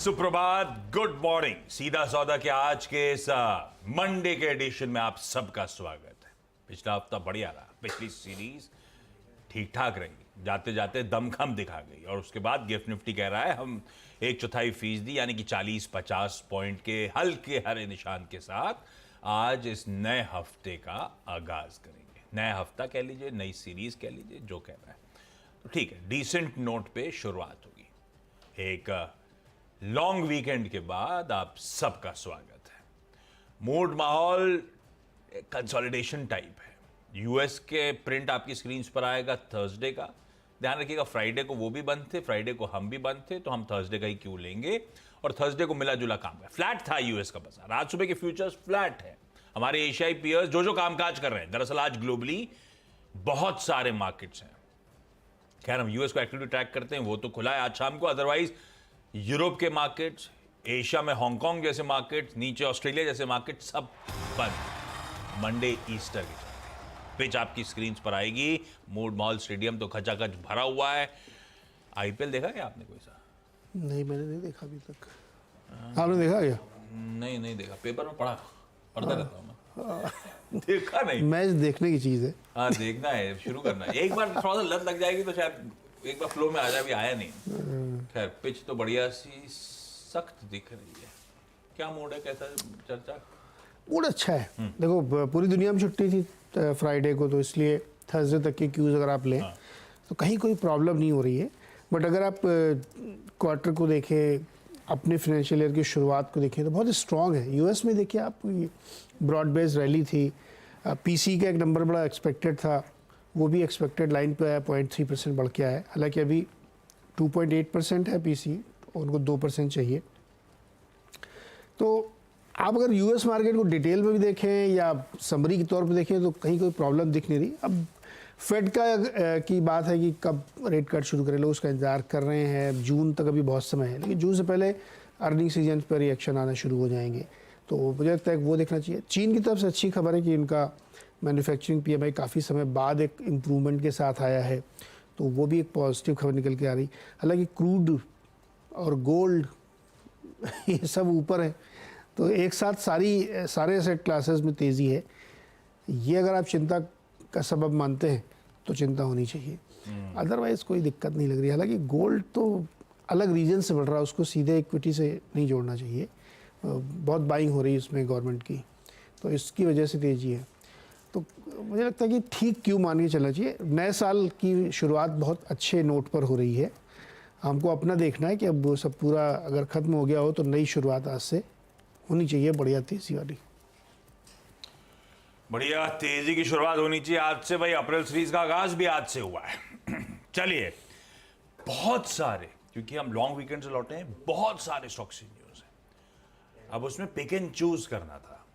सुप्रभात, good morning. सीधा सौदा के आज के इस मंडे के एडिशन में आप सबका स्वागत है। पिछला हफ्ता बढ़िया रहा, पिछली सीरीज ठीक ठाक रही, जाते जाते दमखम दिखा गई और उसके बाद गिफ्ट निफ्टी कह रहा है हम 1/4% यानी कि 40-50 पॉइंट के हल्के हरे निशान के साथ आज इस नए हफ्ते का आगाज करेंगे। नया हफ्ता कह लीजिए, नई सीरीज कह लीजिए, जो कह रहा है तो ठीक है। डिसेंट नोट पे शुरुआत होगी। एक लॉन्ग वीकेंड के बाद आप सबका स्वागत है। मूड माहौल कंसोलिडेशन टाइप है। यूएस के प्रिंट आपकी स्क्रीन पर आएगा थर्सडे का। ध्यान रखिएगा, फ्राइडे को वो भी बंद थे, फ्राइडे को हम भी बंद थे, तो हम थर्सडे का ही क्यों लेंगे। और थर्सडे को मिला जुला काम है। फ्लैट था यूएस का बाजार, आज सुबह के फ्यूचर्स फ्लैट है। हमारे एशियाई पियर्स जो कामकाज कर रहे हैं, दरअसल आज ग्लोबली बहुत सारे मार्केट्स हैं। खैर, हम यूएस को एक्टिवली ट्रैक करते हैं, वो तो खुला है आज शाम को। अदरवाइज यूरोप के मार्केट्स, एशिया में हांगकांग जैसे मार्केट्स, नीचे ऑस्ट्रेलिया जैसे मार्केट सब बंद। मंडे ईस्टर के चलते पिच आपकी स्क्रीन पर आएगी। मूड मॉल स्टेडियम तो खचाखच भरा हुआ है। आईपीएल देखा क्या आपने कोई सा? नहीं, मैंने नहीं देखा अभी तक। आपने देखा क्या? नहीं देखा, पेपर में पढ़ता रहता हूँ मैं। देखा नहीं। मैच देखने की चीज है। हाँ, देखना है, शुरू करना है। एक बार थोड़ा सा लत लग जाएगी तो शायद एक बार फ्लो में आ जाए। अभी आया नहीं। खैर, पिच तो बढ़िया सी सख्त दिख रही है। क्या मूड है, कैसा चर्चा? मूड अच्छा है। देखो, पूरी दुनिया में छुट्टी थी फ्राइडे को, तो इसलिए थर्सडे तक के क्यूज अगर आप लें तो कहीं कोई प्रॉब्लम नहीं हो रही है। बट अगर आप क्वार्टर को देखें, अपने फाइनेंशियल ईयर की शुरुआत को देखें तो बहुत स्ट्रॉन्ग है। यूएस में देखिए आप, ब्रॉड बेस्ड रैली थी। पीसी का एक नंबर बड़ा एक्सपेक्टेड था, वो भी एक्सपेक्टेड लाइन पे आया, 0.3% बढ़ के आया। हालांकि अभी 2.8% है पीसी, उनको 2% चाहिए। तो आप अगर यूएस मार्केट को डिटेल में भी देखें या समरी के तौर पे देखें तो कहीं कोई प्रॉब्लम दिख नहीं रही। अब फेड की बात है कि कब रेट कट शुरू करें, लोग उसका इंतजार कर रहे हैं। जून तक अभी बहुत समय है, लेकिन जून से पहले अर्निंग सीजन पर रिएक्शन आना शुरू हो जाएंगे, तो मुझे लगता है वो देखना चाहिए। चीन की तरफ से अच्छी खबर है कि इनका मैन्युफैक्चरिंग पीएमआई काफ़ी समय बाद एक इम्प्रूवमेंट के साथ आया है, तो वो भी एक पॉजिटिव खबर निकल के आ रही। हालांकि क्रूड और गोल्ड ये सब ऊपर है, तो एक साथ सारे एसेट क्लासेस में तेज़ी है। ये अगर आप चिंता का सबब मानते हैं तो चिंता होनी चाहिए, अदरवाइज कोई दिक्कत नहीं लग रही। हालांकि गोल्ड तो अलग रीजन से बढ़ रहा है, उसको सीधे इक्विटी से नहीं जोड़ना चाहिए। बहुत बाइंग हो रही है उसमें गवर्नमेंट की, तो इसकी वजह से तेज़ी है। तो मुझे लगता है कि ठीक क्यों मान के चलना चाहिए। नए साल की शुरुआत बहुत अच्छे नोट पर हो रही है। हमको अपना देखना है कि अब वो सब पूरा अगर ख़त्म हो गया हो तो नई शुरुआत आज से होनी चाहिए, बढ़िया तेज़ी वाली। बढ़िया तेजी की शुरुआत होनी चाहिए आज से। भाई, अप्रैल सीरीज का आगाज भी आज से हुआ है। चलिए, बहुत सारे, क्योंकि हम लॉन्ग वीकेंड से लौटे हैं, बहुत सारे स्टॉक्स न्यूज है। अब उसमें पिक एंड चूज करना था,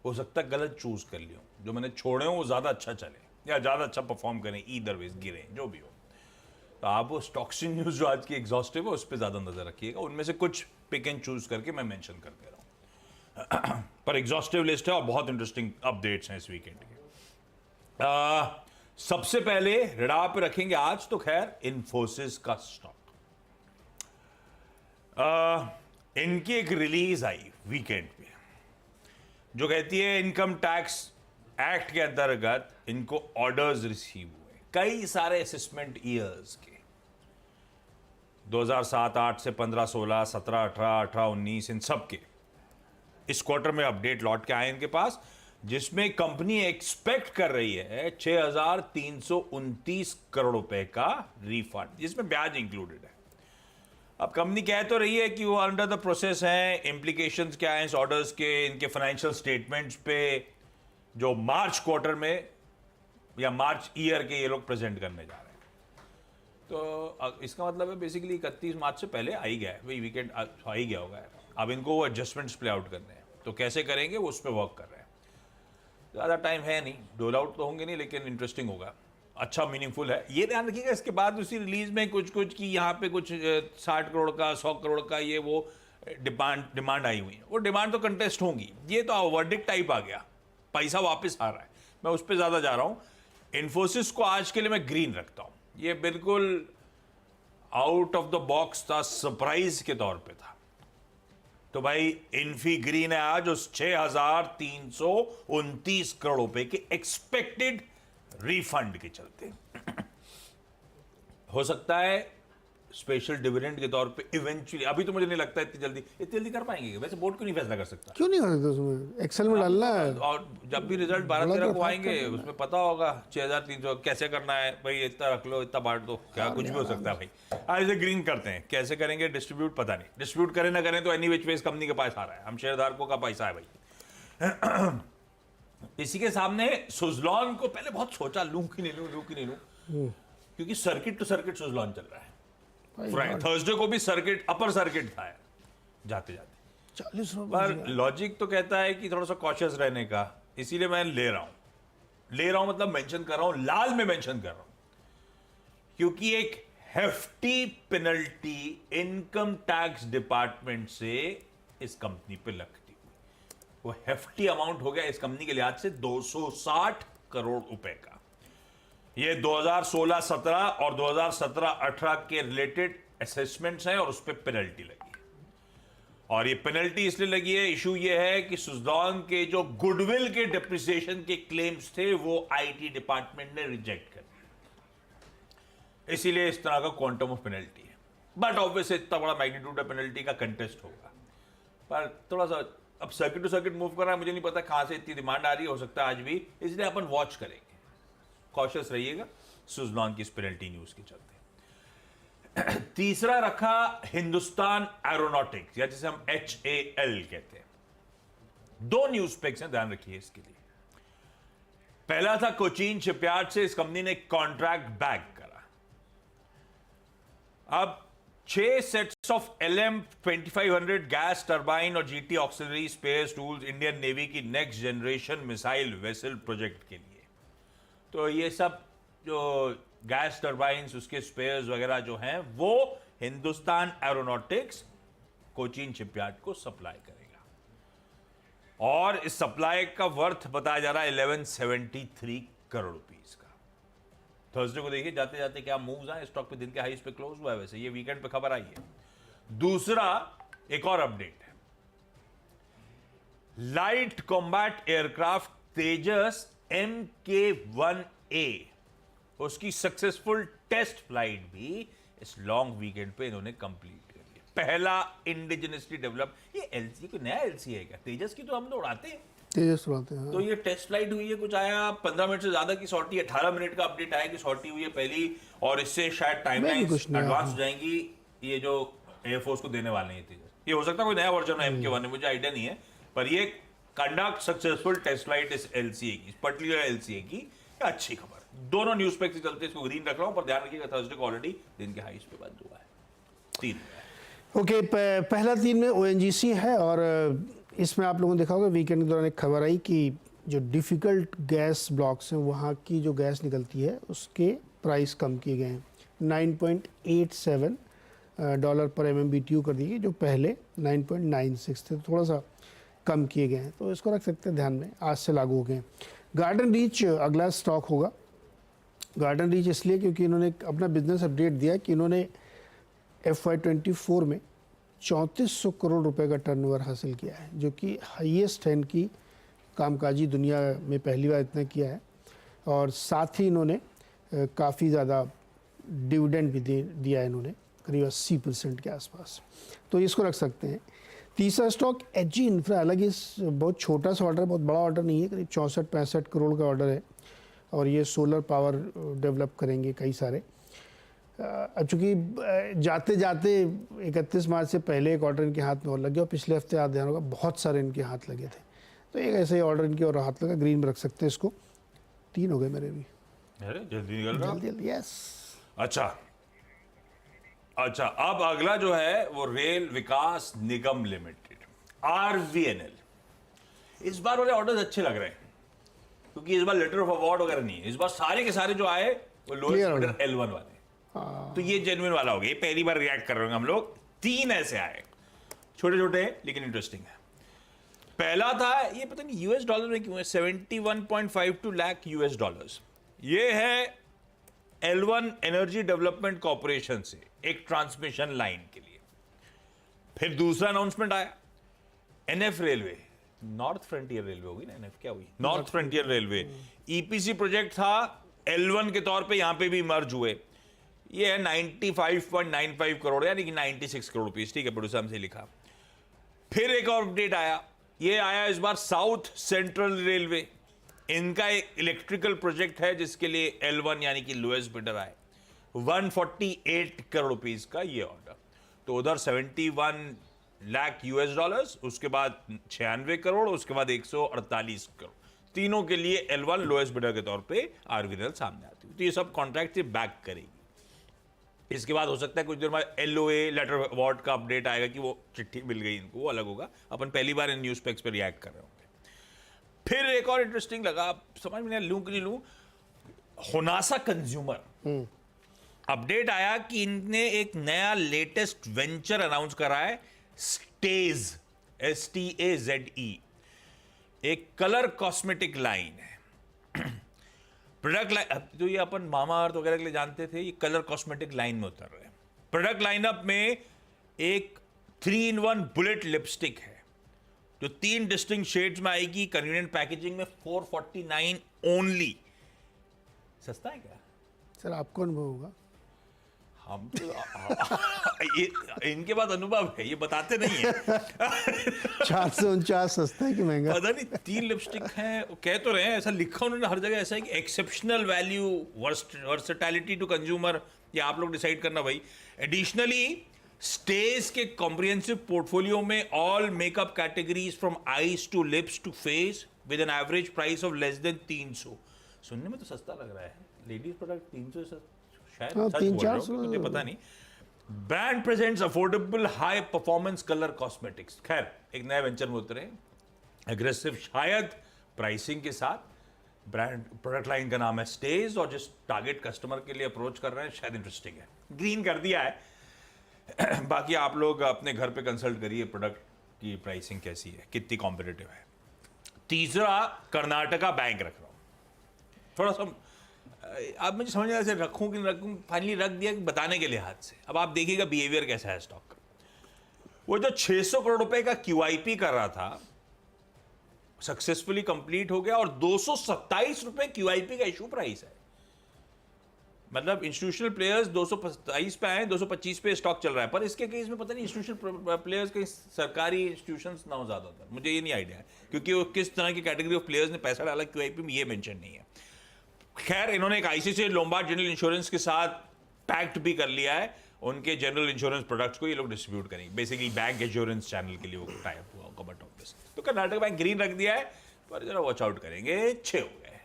हो सकता है गलत चूज कर लियो। जो मैंने छोड़े हो वो ज्यादा अच्छा चले या ज्यादा अच्छा परफॉर्म करें, ईदर वेज गिरे, जो भी हो। तो आप वो स्टॉक्स न्यूज जो आज की एग्जॉस्टिव है उस पर ज्यादा नजर रखिएगा। उनमें से कुछ पिक एंड चूज करके मैं मेंशन कर दे रहा हूं। पर एग्जॉस्टिव लिस्ट है और बहुत इंटरेस्टिंग अपडेट्स हैं इस वीकेंड के। सबसे पहले रडार पे रखेंगे आज तो खैर इन्फोसिस का स्टॉक। इनकी एक रिलीज आई वीकेंड पे जो कहती है इनकम टैक्स एक्ट के अंतर्गत इनको ऑर्डर्स रिसीव हुए कई सारे असेसमेंट ईयर्स के, 2007-8 से 15-16, 17-18, 18-19, इन सब के इस क्वार्टर में अपडेट लौट के आए इनके पास, जिसमें कंपनी एक्सपेक्ट कर रही है 6,329 करोड़ रुपए का रिफंड, जिसमें ब्याज इंक्लूडेड है। अब कंपनी कह तो रही है कि वो अंडर द प्रोसेस है। इम्प्लीकेशंस क्या हैं इस ऑर्डर्स के, इनके फाइनेंशियल स्टेटमेंट्स पे जो मार्च क्वार्टर में या मार्च ईयर के ये लोग प्रेजेंट करने जा रहे हैं। तो इसका मतलब है बेसिकली 31 मार्च से पहले आ ही गया है, वही वीकेंड आ ही गया होगा। अब इनको वो एडजस्टमेंट्स प्ले आउट करने हैं, तो कैसे करेंगे वो उस पर वर्क कर रहे हैं। ज़्यादा टाइम है नहीं, डोल आउट तो होंगे नहीं, लेकिन इंटरेस्टिंग होगा, अच्छा मीनिंगफुल है। ये ध्यान रखिएगा इसके बाद उसी रिलीज में कुछ की यहाँ पे कुछ 60 करोड़ का, 100 करोड़ का ये वो डिमांड आई हुई है। वो डिमांड तो कंटेस्ट होंगी, ये तो वर्डिक्ट टाइप आ गया, पैसा वापस आ रहा है। मैं उस पर ज़्यादा जा रहा हूँ। इन्फोसिस को आज के लिए मैं ग्रीन रखता हूँ। ये बिल्कुल आउट ऑफ द बॉक्स था, सरप्राइज के तौर पे था। तो भाई इन्फी ग्रीन है आज उस 6,329 करोड़ रुपए के एक्सपेक्टेड रिफंड के चलते हो सकता है स्पेशल डिविडेंड के तौर पे इवेंचुअली, अभी तो मुझे नहीं लगता इतनी जल्दी कर पाएंगे। वैसे बोर्ड क्यों नहीं फैसला कर सकता? क्यों नहीं कर सकते उसमें? एक्सेल में डालना है और जब भी रिजल्ट 12-13 को आएंगे उसमें पता होगा 6,300 कैसे करना है भाई, इतना रख लो इतना बांट दो, क्या कुछ भी हो सकता है भाई। आज इसे ग्रीन करते हैं, कैसे करेंगे डिस्ट्रीब्यूट पता नहीं, डिस्ट्रीब्यूट करें ना करें तो एनी विच वेज कंपनी के पास आ रहा है, हम शेयरधारकों का पैसा है भाई। इसी के सामने सुजलॉन को पहले बहुत सोचा लूं कि नहीं लूं, क्योंकि सर्किट टू सर्किट सुजलॉन चल रहा है। थर्सडे को भी सर्किट अपर सर्किट था जाते जाते 40 रुपए। पर लॉजिक तो कहता है कि थोड़ा सा कॉशियस रहने का, इसीलिए मैं ले रहा हूं मतलब मेंशन कर रहा हूं, लाल में मेंशन कर रहा हूं, क्योंकि एक hefty penalty income tax department से इस कंपनी पे लगती हुई, वो हेफ्टी अमाउंट हो गया इस कंपनी के लिहाज से 260 करोड़ रुपए का। ये 2016-17 और 2017-18 के रिलेटेड असेसमेंट्स हैं और उस पर पेनल्टी लगी है। और ये पेनल्टी इसलिए लगी है, इशू ये है कि सुजलॉन के जो गुडविल के डिप्रिसिएशन के क्लेम्स थे वो आईटी डिपार्टमेंट ने रिजेक्ट कर दिए, इसीलिए इस तरह का क्वांटम ऑफ पेनल्टी है। बट ऑब्वियस इतना बड़ा मैग्नीट्यूड ऑफ पेनल्टी का कंटेस्ट होगा, पर थोड़ा सा अब सर्किट टू सर्किट मूव कर रहा है, मुझे नहीं पता कहां से इतनी डिमांड आ रही है, हो सकता है आज भी, इसलिए अपन वॉच करेंगे, कॉशियस रहिएगा सुजलॉन की पेनल्टी न्यूज के चलते। तीसरा रखा हिंदुस्तान एरोनॉटिक्स, या जिसे हम HAL कहते हैं। दो न्यूज पेक्स हैं, ध्यान रखिए इसके लिए। पहला था कोचीन शिपयार्ड से इस कंपनी ने कॉन्ट्रैक्ट बैक करा। अब 6 sets of LM 2500 gas turbine और GT auxiliary spares tools Indian navy की next generation missile vessel project के लिए। तो ये सब जो गैस टर्बाइन्स उसके स्पेयर्स वगैरह जो हैं वो हिंदुस्तान एरोनॉटिक्स कोचीन शिपयार्ड को सप्लाई करेगा, और इस सप्लाई का वर्थ बताया जा रहा है 1173 करोड़ रुपीस का। थर्सडे को देखिए जाते जाते क्या मूव्स आए, स्टॉक पे दिन के हाईस पे क्लोज हुआ है, वैसे ये वीकेंड पे खबर आई है। दूसरा एक और अपडेट है, लाइट कॉम्बैट एयरक्राफ्ट तेजस MK-1A उसकी सक्सेसफुल टेस्ट फ्लाइट भी इस लॉन्ग वीकेंड पे इन्होंने कंप्लीट कर लिया। पहला इंडिजिनसली डेवलप, ये LCA को नया LCA है क्या? तेजस की तो हम तो उड़ाते हैं, तेजस उड़ाते हैं। तो ये टेस्ट फ्लाइट हुई है, कुछ आया 15 मिनट से ज्यादा की सॉर्टी, 18 मिनट का अपडेट आया कि सॉर्टी हुई है पहली, और इससे शायद टाइमलाइंस एडवांस हो जाएंगी, ये जो एयरफोर्स को देने वाले हैं तेजस। ये हो सकता है कोई नया वर्जन है MK-1 में, मुझे आइडिया नहीं है, पर ये कंडक्ट सक्सेसफुल टेस्ट फ्लाइट इस LCA की, पर्टिकुलर LCA की, अच्छी खबर। दोनों न्यूज पेक्स से चलते इसको ग्रीन रख रहा हूं, पर ध्यान रखिएगा थर्सडे को ऑलरेडी दिन के हाईस पे बंद हुआ है। 3 ओके, पहला 3 में ONGC है, और इसमें आप लोगों ने देखा होगा वीकेंड के दौरान एक खबर आई कि जो डिफ़िकल्ट गैस ब्लॉक्स हैं वहाँ की जो गैस निकलती है उसके प्राइस कम किए गए हैं, $9.87 पर MMBTU कर दिए, जो पहले 9.96 थे, तो थोड़ा सा कम किए गए हैं, तो इसको रख सकते हैं ध्यान में, आज से लागू हो गए हैं। गार्डन रीच अगला स्टॉक होगा। गार्डन रीच इसलिए क्योंकि इन्होंने अपना बिजनेस अपडेट दिया कि इन्होंने FY24 में 3400 करोड़ रुपए का टर्नओवर हासिल किया है, जो कि हाईएस्ट है इनकी कामकाजी दुनिया में, पहली बार इतना किया है, और साथ ही इन्होंने काफ़ी ज़्यादा डिविडेंड भी दिया है इन्होंने, करीब 80% के आसपास, तो इसको रख सकते हैं। तीसरा स्टॉक HG इंफ्रा, हालांकि बहुत छोटा सा ऑर्डर, बहुत बड़ा ऑर्डर नहीं है, करीब 64-65 करोड़ का ऑर्डर है, और ये सोलर पावर डेवलप करेंगे कई सारे। अब चूँकि जाते जाते 31 मार्च से पहले एक ऑर्डर इनके हाथ में और लग गया, और पिछले हफ्ते आप ध्यान होगा बहुत सारे इनके हाथ लगे थे, तो एक ऐसे ही ऑर्डर इनके और हाथ लगा, ग्रीन में रख सकते हैं इसको। 3 हो गए मेरे भी। अरे जल्दी निकल रहा। जल्दी, यस। अच्छा, अब अगला जो है वो रेल विकास निगम लिमिटेड, RVNL। इस बार वाले ऑर्डर्स अच्छे लग रहे हैं, क्योंकि इस बार लेटर ऑफ अवार्ड वगैरह नहीं है, इस बार सारे के सारे जो आए वो लोएस्ट ऑर्डर L1 वाले, तो ये जेन्युइन वाला हो गया, ये पहली बार रिएक्ट कर रहे हैं हम लोग। 3 ऐसे आए, छोटे छोटे लेकिन इंटरेस्टिंग है। पहला था, ये पता नहीं US डॉलर में क्यों है, $71.52 लाख US। ये है L1 एनर्जी डेवलपमेंट कॉर्पोरेशन से एक ट्रांसमिशन लाइन के लिए। फिर दूसरा अनाउंसमेंट आया NF railway, north frontier railway होगी ना, एनएफ क्या हुई, north frontier railway, EPC project था, L1 के तौर पे यहां पे भी मर्ज हुए। ये है 95.95 करोड़ यानी कि 96 करोड़ रुपीस, ठीक है, प्रोड्यूसर से लिखा। फिर एक और अपडेट आया, ये आया इस बार साउथ सेंट्रल रेलवे, इनका एक इलेक्ट्रिकल प्रोजेक्ट है जिसके लिए L1 यानी कि लोएस्ट बिडर आए, 148 करोड़ रुपीस का ये ऑर्डर। तो उधर 71 लाख US डॉलर्स, उसके बाद 96 करोड़, उसके बाद 148 करोड़, तीनों के लिए L1 लोएस्ट बिडर के तौर पे आरवीएनएल सामने आती है। तो ये सब कॉन्ट्रैक्ट से बैक करेगी। इसके बाद हो सकता है कुछ देर बाद LOA लेटर अवार्ड का अपडेट आएगा कि वो चिट्ठी मिल गई इनको, वो अलग होगा। अपन पहली बार इन न्यूज पेक्स पे रिएक्ट कर रहे होंगे। फिर एक और इंटरेस्टिंग लगा, समझ में नहीं लूं कि नहीं लूं, होनासा कंज्यूमर अपडेट आया कि इनने एक नया लेटेस्ट वेंचर अनाउंस करा है, स्टेज, STAZE, एक कलर कॉस्मेटिक लाइन है। प्रोडक्ट लाइन जो ये अपन मामा अर्थ वगैरह के लिए जानते थे, ये कलर कॉस्मेटिक लाइन में उतर रहे हैं। प्रोडक्ट लाइनअप में एक 3-in-1 बुलेट लिपस्टिक है जो 3 डिस्टिंक्ट शेड्स में आएगी, कन्वीनियंट पैकेजिंग में, 449 ओनली। सस्ता है क्या सर? आपको अनुभव होगा। हम तो इनके पास अनुभव है, ये बताते नहीं है। 449 सस्ता है कि महंगा? पता नहीं, 3 लिपस्टिक हैं, कह तो रहे हैं, ऐसा लिखा उन्होंने हर जगह, ऐसा है कि exceptional value, versatility to consumer, ये आप लोग डिसाइड करना भाई। एडिशनली स्टेज के कॉम्प्रिहेंसिव पोर्टफोलियो में all makeup categories from eyes to lips to face with an average price of less than 300। सुनने में तो सस्ता लग रहा है, लेडीज प्रोडक्ट 300 शायद, सच बोल रहा हूं, मुझे पता नहीं। Brand presents affordable high performance colour cosmetics. खैर, एक नया वेंचर में उतरे, एग्रेसिव शायद प्राइसिंग के साथ। ब्रांड प्रोडक्ट लाइन का नाम है स्टेज, और जिस टारगेट कस्टमर के लिए अप्रोच कर रहे हैं शायद इंटरेस्टिंग है। ग्रीन कर दिया है। बाकी आप लोग अपने घर पे कंसल्ट करिए, प्रोडक्ट की प्राइसिंग कैसी है, कितनी कॉम्पिटिटिव है। तीसरा, कर्नाटका बैंक रख रहा हूं, थोड़ा सा आप मुझे समझ में, ऐसे रखूं कि नहीं रखूं, फाइनली रख दिया कि बताने के लिहाज से। अब आप देखिएगा बिहेवियर कैसा है स्टॉक का। वो जो 600 करोड़ रुपए का QIP कर रहा था, सक्सेसफुली कंप्लीट हो गया, और 227 रुपए QIP का इशू प्राइस है। मतलब इंस्टीट्यूशनल प्लेयर्स 227 पे आए, 225 पे स्टॉक चल रहा है। पर इसके केस में पता नहीं इंस्टीट्यूशनल प्लेयर्स के सरकारी इंस्टीट्यूशंस ना हो ज्यादातर, मुझे ये नहीं आइडिया है, क्योंकि वो किस तरह की कैटेगरी ऑफ प्लेयर्स ने पैसा डाला QIP में, ये मेंशन नहीं है। खैर, इन्होंने एक ICICI लोम्बार्ड जनरल इंश्योरेंस के साथ पैक्ट भी कर लिया है, उनके जनरल इंश्योरेंस प्रोडक्ट्स को ये लोग डिस्ट्रीब्यूट करेंगे, बेसिकली बैंक इंश्योरेंस चैनल के लिए वो टाई अप हुआ होगा। बट ऑब्वियस तो कर्नाटक बैंक ग्रीन रख दिया है, पर जरा वॉच आउट करेंगे, 6 हो गए।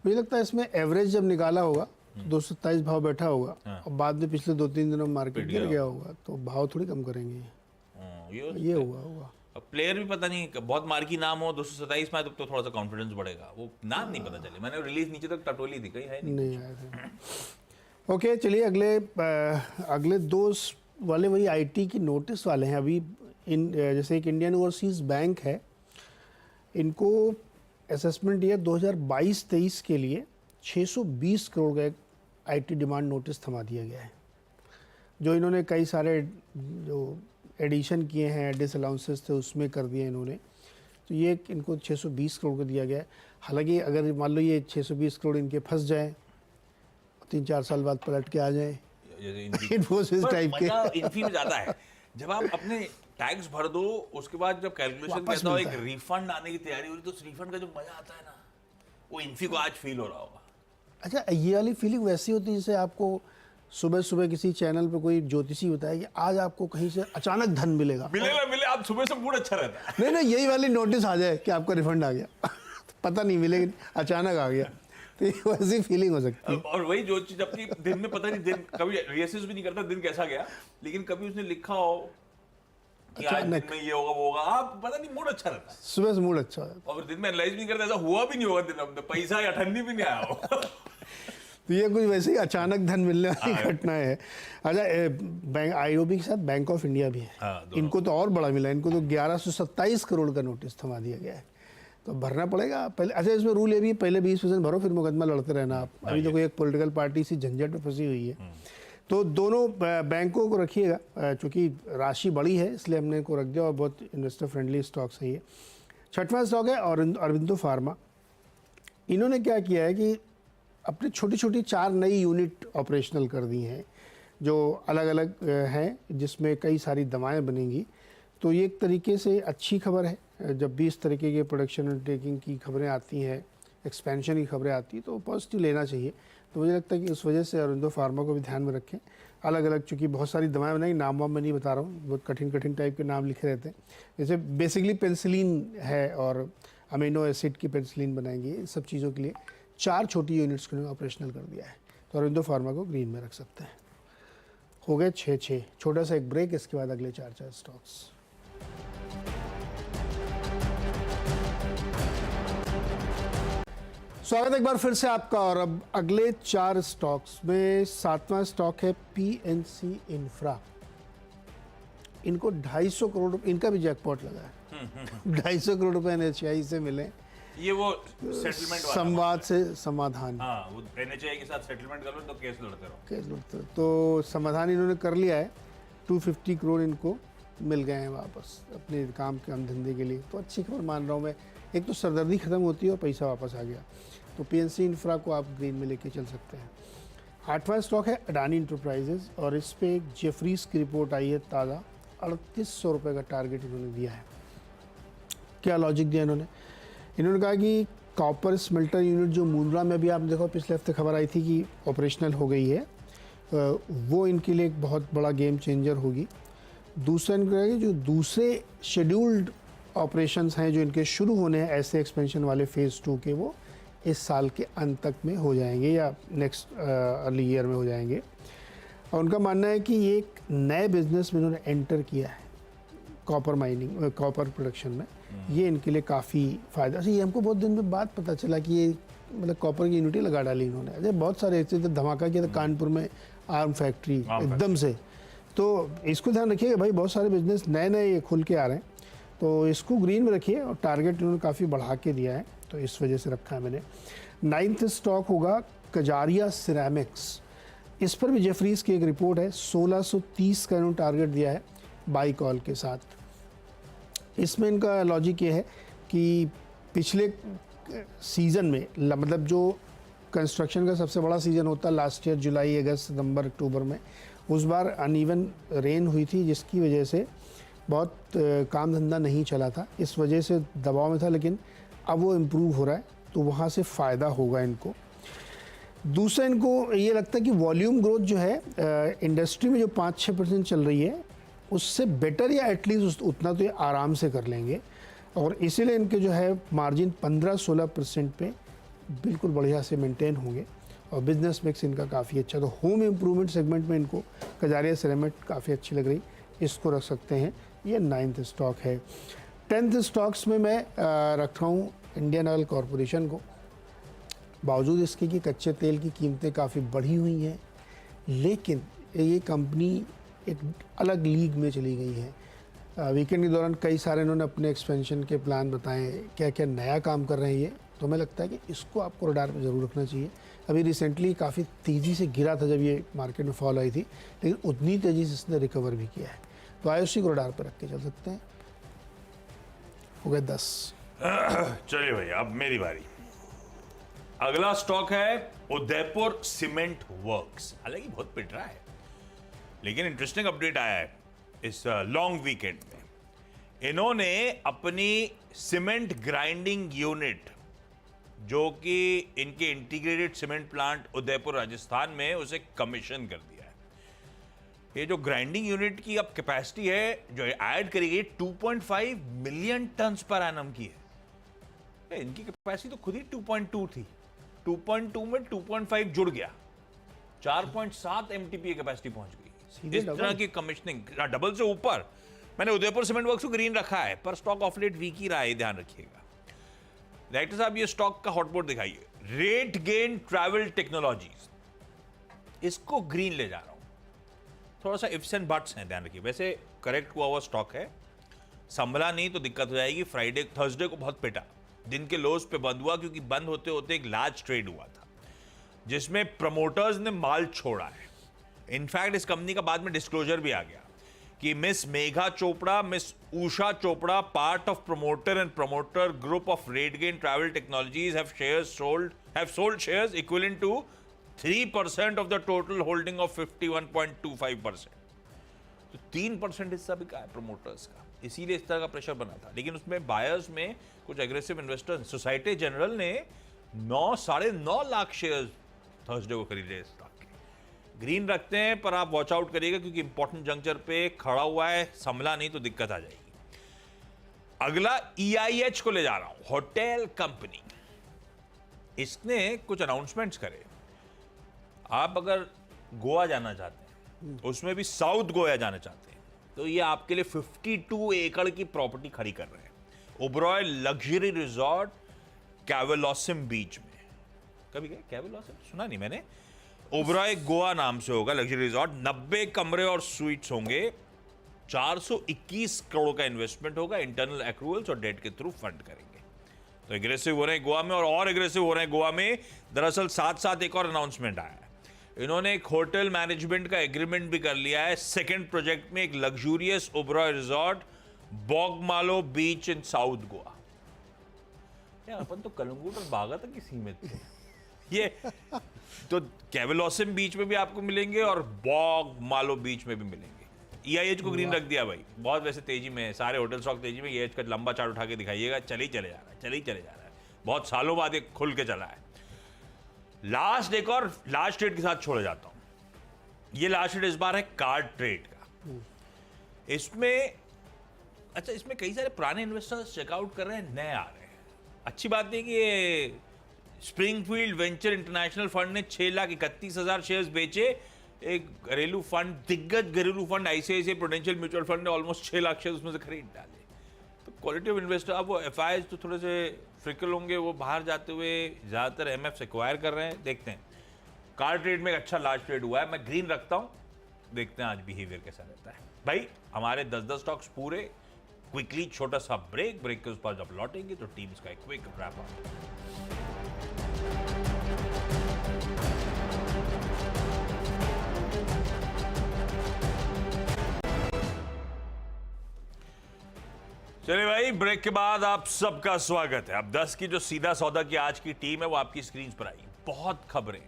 मुझे लगता है इसमें एवरेज जब निकाला होगा 227 भाव बैठा होगा, और बाद में पिछले 2-3 दिनों में मार्केट गिर गया होगा, तो भाव थोड़ी कम करेंगे। ये हुआ अब प्लेयर भी पता नहीं, बहुत मार्की नाम हो 227 में, तो थोड़ा सा कॉन्फिडेंस बढ़ेगा। वो नाम नहीं पता चले, मैंने रिलीज नीचे तक टटोली थी, कहीं है नहीं आया था। ओके, चलिए अगले 2 वाले वही IT की नोटिस वाले हैं। अभी जैसे एक इंडियन ओवरसीज बैंक है, इनको असेसमेंट ईयर 2022-23 के लिए 620 करोड़ का एक IT डिमांड नोटिस थमा दिया गया है। जो इन्होंने कई सारे जो एडिशन किए हैं, डिसअलाउंसेस थे, उसमें कर दिए इन्होंने। तो ये इनको 620 करोड़ का दिया गया है। हालांकि अगर मान लो ये 620 करोड़ इनके फंस जाए, 3-4 साल बाद पलट के आ जाए इन्फोसिस टाइप के, इन्फी में ज्यादा है। जब आप अपने टैक्स भर दो, उसके बाद जब कैलकुलेशन करता हो, एक रिफंड आने की तैयारी हो रही, तो उस रिफंड का जो मजा आता है ना, वो इन्फी को आज फील हो रहा होगा। अच्छा, ये वाली फीलिंग वैसी होती है जैसे आपको सुबह सुबह किसी चैनल पे कोई ज्योतिषी बताया कि आज आपको कहीं से अचानक धन मिलेगा, मिले, आप सुबह से मूड अच्छा रहता है। नहीं, यही वाली नोटिस आ जाए कि आपका रिफंड आ गया। पता नहीं मिलेगी, अचानक आ गया, तो ये वैसी फीलिंग हो सकती है। और वही जो चीज अपनी दिन में पता नहीं, दिन कभी रियसेस भी नहीं करता दिन कैसा गया, लेकिन कभी उसने लिखा हो कि आज दिन में ये होगा वो होगा, आप पता नहीं मूड अच्छा रहता है, सुबह से मूड अच्छा है, और दिन में एनालाइज नहीं करता, ऐसा हुआ भी नहीं होगा दिन में पैसा या ठंडी भी नहीं आया हो। तो ये कुछ वैसे ही अचानक धन मिलने वाली घटना है। अच्छा, बैंक IOB के साथ बैंक ऑफ इंडिया भी है, इनको तो और बड़ा मिला, इनको तो 1127 करोड़ का नोटिस थमा दिया गया है, तो भरना पड़ेगा पहले। अच्छा, इसमें रूल ये भी, पहले 20% भरो, फिर मुकदमा लड़ते रहना आप। अभी तो कोई एक पॉलिटिकल पार्टी सी झंझट में फंसी हुई है, तो दोनों बैंकों को रखिएगा, चूँकि राशि बड़ी है इसलिए हमने इनको रख दिया और बहुत इन्वेस्टर फ्रेंडली स्टॉक्स है ये। छठवां स्टॉक है और अरविंदो फार्मा। इन्होंने क्या किया है कि अपनी छोटी छोटी 4 नई यूनिट ऑपरेशनल कर दी हैं जो अलग अलग हैं, जिसमें कई सारी दवाएं बनेंगी। तो ये एक तरीके से अच्छी खबर है। जब भी इस तरीके के प्रोडक्शन अंडरटेकिंग की खबरें आती हैं, एक्सपेंशन की खबरें आती हैं, तो पॉजिटिव लेना चाहिए। तो मुझे लगता है कि उस वजह से अरविंदो फार्मा को भी ध्यान में रखें। अलग अलग चूँकि बहुत सारी दवाएं बनाई, नाम वाम मैं नहीं बता रहा हूँ, बहुत कठिन कठिन टाइप के नाम लिखे रहते हैं। जैसे बेसिकली पेंसिलिन है और अमीनो एसिड की पेंसिलिन बनाएंगी। इन सब चीज़ों के लिए 4 छोटी यूनिट्स को ऑपरेशनल कर दिया है। तो अरविंदो फार्मा को ग्रीन में रख सकते हैं। हो गए 6-6। छोटा सा एक ब्रेक, इसके बाद अगले 4 स्टॉक्स। स्वागत है एक बार फिर से आपका। और अब अगले 4 स्टॉक्स में 7वां स्टॉक है पीएनसी इंफ्रा। इनको 250 करोड़ रुपए, इनका भी जैकपॉट लगा है। 250 करोड़ रुपए एनएचआई से मिले। ये वो सेटलमेंट वाला संवाद से समाधान। हाँ, वो एनएचआई के साथ सेटलमेंट कर लो तो केस लड़ते रहो। तो समाधान इन्होंने कर लिया है। 250 करोड़ इनको मिल गए हैं वापस अपने काम धंधे के लिए। तो अच्छी खबर मान रहा हूँ मैं। एक तो सरदर्दी खत्म होती है और पैसा वापस आ गया। तो पीएनसी इंफ्रा को आप ग्रीन में लेके चल सकते हैं। 8वां स्टॉक है अडानी इंटरप्राइजेज और इस पे एक जेफरीज की रिपोर्ट आई है ताज़ा। 3800 रुपये का टारगेट इन्होंने दिया है। क्या लॉजिक दिया इन्होंने कहा कि कॉपर स्मेल्टर यूनिट जो मुंद्रा में भी आप देखो पिछले हफ्ते खबर आई थी कि ऑपरेशनल हो गई है, वो इनके लिए एक बहुत बड़ा गेम चेंजर होगी। दूसरा इनका है कि जो दूसरे शेड्यूल्ड ऑपरेशंस हैं जो इनके शुरू होने हैं ऐसे एक्सपेंशन वाले फेज़ 2 के, वो इस साल के अंत तक में हो जाएंगे या नेक्स्ट अर्ली ईयर में हो जाएंगे। और उनका मानना है कि ये एक नए बिजनेस में इन्होंने एंटर किया है, कॉपर माइनिंग, कॉपर प्रोडक्शन में। ये इनके लिए काफ़ी फ़ायदा। ये हमको बहुत दिन में बाद पता चला कि ये मतलब कॉपर की यूनिटी लगा डाली इन्होंने। अरे बहुत सारे ऐसे धमाका किया था कानपुर में, आर्म फैक्ट्री एकदम से। तो इसको ध्यान रखिएगा भाई, बहुत सारे बिजनेस नए नए खुल के आ रहे हैं। तो इसको ग्रीन में रखिए और टारगेट इन्होंने काफ़ी बढ़ा के दिया है, तो इस वजह से रखा है मैंने। 9th स्टॉक होगा कजारिया सिरेमिक्स। इस पर भी जेफरीज की एक रिपोर्ट है। 1630 का इन्होंने टारगेट दिया है बाई कॉल के साथ। इसमें इनका लॉजिक ये है कि पिछले सीज़न में मतलब जो कंस्ट्रक्शन का सबसे बड़ा सीज़न होता है लास्ट ईयर जुलाई अगस्त सितंबर अक्टूबर में, उस बार अनइवन रेन हुई थी जिसकी वजह से बहुत काम धंधा नहीं चला था। इस वजह से दबाव में था, लेकिन अब वो इम्प्रूव हो रहा है तो वहाँ से फ़ायदा होगा इनको। दूसरा इनको ये लगता है कि वॉल्यूम ग्रोथ जो है इंडस्ट्री में जो 5-6% चल रही है उससे बेटर या एटलीस्ट उतना तो ये आराम से कर लेंगे। और इसीलिए इनके जो है मार्जिन 15-16% पे बिल्कुल बढ़िया से मेंटेन होंगे और बिजनेस मिक्स इनका काफ़ी अच्छा। तो होम इम्प्रूवमेंट सेगमेंट में इनको कजारिया सिरेमिक काफ़ी अच्छी लग रही, इसको रख सकते हैं। ये 9th स्टॉक है। 10th स्टॉक्स में मैं रखा हूँ इंडियन ऑयल कॉरपोरेशन को। बावजूद इसके कि कच्चे तेल की कीमतें काफ़ी बढ़ी हुई हैं, लेकिन ये कंपनी एक अलग लीग में चली गई है। वीकेंड के दौरान कई सारे इन्होंने अपने एक्सपेंशन के प्लान बताए, क्या क्या नया काम कर रहे हैं ये। तो हमें लगता है कि इसको आपको रडार पे ज़रूर रखना चाहिए। अभी रिसेंटली काफ़ी तेज़ी से गिरा था जब ये मार्केट में फॉल आई थी, लेकिन उतनी तेज़ी से इसने रिकवर भी किया है। तो आयुषी को रडार पर रख के चल सकते हैं। हो गए 10। चलिए भाई, अब मेरी बारी। अगला स्टॉक है उदयपुर सीमेंट वर्क्स। हालांकि बहुत पिट रहा है, लेकिन इंटरेस्टिंग अपडेट आया है इस लॉन्ग वीकेंड में। इन्होंने अपनी सीमेंट ग्राइंडिंग यूनिट, जो कि इनके integrated cement plant Udaipur Rajasthan में, उसे कमीशन कर दिया है। ये जो ग्राइंडिंग यूनिट की अब कैपेसिटी है जो ऐड करी गई 2.5 मिलियन टन्स पर एनम की है। इनकी कैपेसिटी तो खुद ही 2.2 थी, 2.2 में 2.5 जुड़ गया, 4.7 एमटीपी कैपेसिटी पहुंच गई। इस तरह की कमिश्निंग डबल से ऊपर। मैंने उदयपुर सीमेंट वर्क्स को ग्रीन रखा है, पर स्टॉक ऑफ लेट वीक ही रहा है, ध्यान रखिएगा। डायरेक्टर साहब, ये स्टॉक का हॉटबोर्ड दिखाइए। रेट गेन ट्रैवल टेक्नोलॉजीज, इसको ग्रीन ले जा रहा हूं। थोड़ा सा इफ्स एंड बट्स हैं, ध्यान रखिए। वैसे करेक्ट हुआ स्टॉक है, संभला नहीं तो दिक्कत हो जाएगी। फ्राइडे थर्सडे को बहुत पिटा, दिन के लोज पे बंद हुआ, क्योंकि बंद होते होते एक लार्ज ट्रेड हुआ था जिसमें प्रमोटर्स ने माल छोड़ा है। इनफैक्ट इस कंपनी का बाद में डिस्क्लोजर भी आ गया कि miss Megha Chopra, miss Usha Chopra, part of promoter and promoter group of Redgain travel technologies have sold shares equivalent to 3% of the total holding of 51.25%. तो 3% हिस्सा बिका है प्रमोटर्स का, इसीलिए इस तरह का प्रेशर बना था। लेकिन उसमें बायर्स में कुछ एग्रेसिव इन्वेस्टर्स, सोसाइटी जनरल ने 9.5 लाख शेयर थर्सडे को खरीदे इस स्टॉक के। ग्रीन रखते हैं, पर आप वॉच आउट करिएगा क्योंकि इंपॉर्टेंट जंक्चर पे खड़ा हुआ है, संभला नहीं तो दिक्कत आ जाएगी। अगला EIH को ले जा रहा हूं, होटल कंपनी। इसने कुछ अनाउंसमेंट्स करे। आप अगर गोवा जाना चाहते हैं, उसमें भी साउथ गोवा जाना चाहते हैं, तो ये आपके लिए 52 एकड़ की प्रॉपर्टी खड़ी कर रहे हैं। ओबरॉय लग्जरी रिजॉर्ट कैवलोसिम बीच में। कभी गए कैवलोसिम? सुना नहीं मैंने। ओबरॉय गोवा नाम से होगा लग्जरी रिजॉर्ट। 90 कमरे और स्वीट्स होंगे। 421 करोड़ का इन्वेस्टमेंट होगा। इंटरनल एक्रूवल्स और डेट के थ्रू फंड करेंगे। तो एग्रेसिव हो रहे हैं गोवा में, और एग्रेसिव हो रहे हैं गोवा में। दरअसल साथ साथ एक और अनाउंसमेंट आया है। इन्होंने एक होटल मैनेजमेंट का एग्रीमेंट भी कर लिया है। सेकंड प्रोजेक्ट में एक लग्जूरियस ओबरॉय रिजॉर्ट बॉगमालो बीच इन साउथ गोवा। यार अपन तो कलंगूट और बागा तक ही सीमित थे। ये तो कैवलोसिम बीच में भी आपको मिलेंगे और बॉगमालो बीच में भी मिलेंगे। EIH को ग्रीन रख दिया भाई। बहुत वैसे तेजी में, सारे होटल स्टॉक तेजी में। EIH का लंबा चार्ट उठा के दिखाइएगा, चले ही चले जा रहा है, चले ही चले जा रहा है। बहुत सालों बाद ये खुल के चला है। एक और लास्ट ट्रेड के साथ छोड़े जाता हूं। ये लास्ट ट्रेड इस बार है कार्ड ट्रेड का। इसमें इसमें कई सारे पुराने इन्वेस्टर्स चेकआउट कर रहे हैं, नए आ रहे हैं। अच्छी बात है कि ये स्प्रिंगफील्ड वेंचर इंटरनेशनल फंड ने 6,31,000 शेयर्स बेचे। एक घरेलू फंड, दिग्गज घरेलू fund ICICI prudential mutual fund ने ऑलमोस्ट 6 लाख शेयर उसमें से खरीद डाले। तो क्वालिटी ऑफ इन्वेस्टर, अब वो FIs तो थोड़े से फ्रिकल होंगे, वो बाहर जाते हुए ज़्यादातर MFs एक्वायर कर रहे हैं। देखते हैं। कार ट्रेड में एक अच्छा लार्ज ट्रेड हुआ है, मैं ग्रीन रखता हूँ। देखते हैं आज बिहेवियर कैसा रहता है। भाई हमारे 10-10 स्टॉक्स पूरे। क्विकली छोटा सा ब्रेक के उस पर जब लौटेंगे तो टीम्स का एक क्विक रैप अप। चलिए भाई, ब्रेक के बाद आप सबका स्वागत है। अब 10 की जो सीधा सौदा की आज की टीम है वो आपकी स्क्रीन पर आई। बहुत खबरें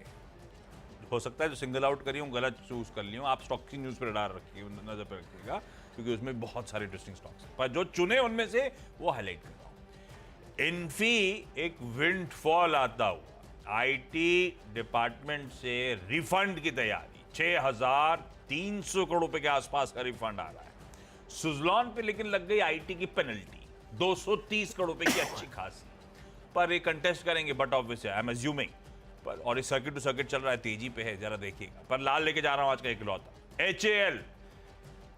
हो सकता है जो सिंगल आउट करी हूँ, गलत चूज कर ली हूँ। आप स्टॉक की न्यूज़ पर डाल रखिए, नजर पर रखिएगा, क्योंकि उसमें बहुत सारे इंटरेस्टिंग स्टॉक्स हैं। पर जो चुने उनमें से वो हाईलाइट कर रहा हूँ। इन्फी एक विंडफॉल आता हुआ, IT डिपार्टमेंट से रिफंड की तैयारी। 6,300 करोड़ रुपए के आसपास का रिफंड आ रहा है। सुजलॉन पे लेकिन लग गई IT की पेनल्टी 230 करोड़ रुपए की, अच्छी खासी। पर ये कंटेस्ट करेंगे, but obviously I am assuming. पर और इस सर्किट टू सर्किट चल रहा है, तेजी पे है, जरा देखिएगा। पर लाल लेके जा रहा हूं आज का इकलौता HAL।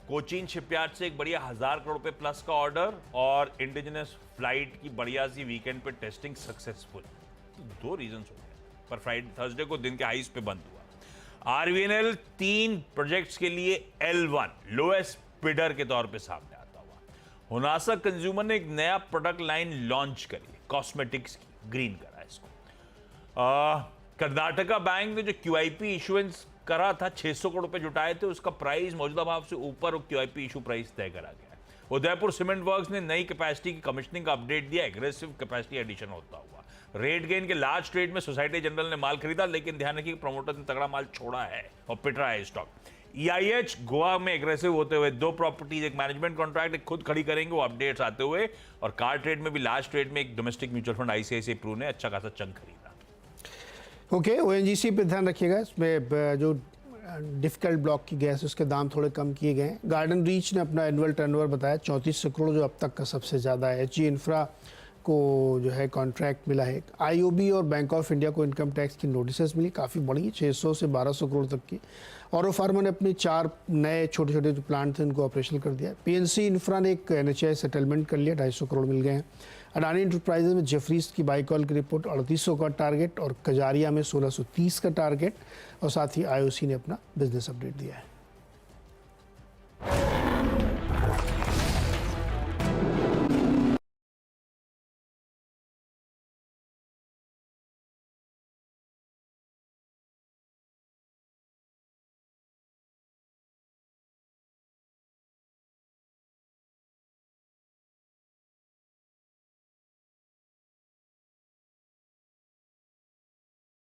कोचीन शिपयार्ड से एक बढ़िया 1,000 करोड़ रुपए प्लस का ऑर्डर, और इंडिजिनस फ्लाइट की बढ़िया सी वीकेंड पे टेस्टिंग सक्सेसफुल। तो 2 रीजन हो गए, पर फ्राइडे थर्सडे को दिन के हाईस पे बंद हुआ। RVNL 3 प्रोजेक्ट्स के लिए L1 लोएस्ट बिडर के तौर पे सामने आता हुआ। हुनासा कंज्यूमर ने एक नया प्रोडक्ट लाइन लॉन्च करी, कॉस्मेटिक्स की, ग्रीन करा इसको। कर्नाटका बैंक ने जो QIP इशुएंस करा था, 600 करोड़ रुपए जुटाए थे, उसका प्राइस मौजूदा भाव से ऊपर QIP इशू प्राइस तय करा गया है। उदयपुर सीमेंट वर्क्स ने नई कैपेसिटी की कमिश्निंग का अपडेट दिया, एग्रेसिव कैपेसिटी एडिशन होता हुआ। रेट गेन के लार्ज ट्रेड में सोसाइटी जनरल ने माल खरीदा, लेकिन ध्यान रखिए प्रमोटर ने तगड़ा माल छोड़ा है और पिट रहा है स्टॉक। EIH गोवा में एग्रेसिव होते हुए 2 प्रॉपर्टीज, एक मैनेजमेंट कॉन्ट्रैक्ट एक खुद खड़ी करेंगे, वो अपडेट्स आते हुए। और कार ट्रेड में भी लास्ट ट्रेड में एक domestic mutual fund ICICI Pru ने अच्छा खासा चंक खरीदा। ओके, ONGC पे ध्यान रखिएगा। इसमें जो डिफिकल्ट ब्लॉक की गैस उसके दाम थोड़े कम किए गए हैं। गार्डन रीच ने अपना एनुअल टर्नओवर बताया 3400 करोड़, जो अब तक का सबसे ज़्यादा है। HG इंफ्रा को जो है कॉन्ट्रैक्ट मिला है। IOB और बैंक ऑफ इंडिया को इनकम टैक्स की नोटिसेस मिली, काफ़ी बड़ी, 600 से 1200 करोड़ तक की। और फार्मा ने अपनी 4 नए छोटे छोटे जो प्लांट थे उनको ऑपरेशनल कर दिया। PNC इंफ्रा ने एक NHI सेटलमेंट कर लिया, 250 करोड़ मिल गए हैं। अडानी इंटरप्राइजेज में जेफरीज की बाई कॉल की रिपोर्ट, 3800 का टारगेट, और कजारिया में 1630 का टारगेट, और साथ ही IOC ने अपना बिजनेस अपडेट दिया है।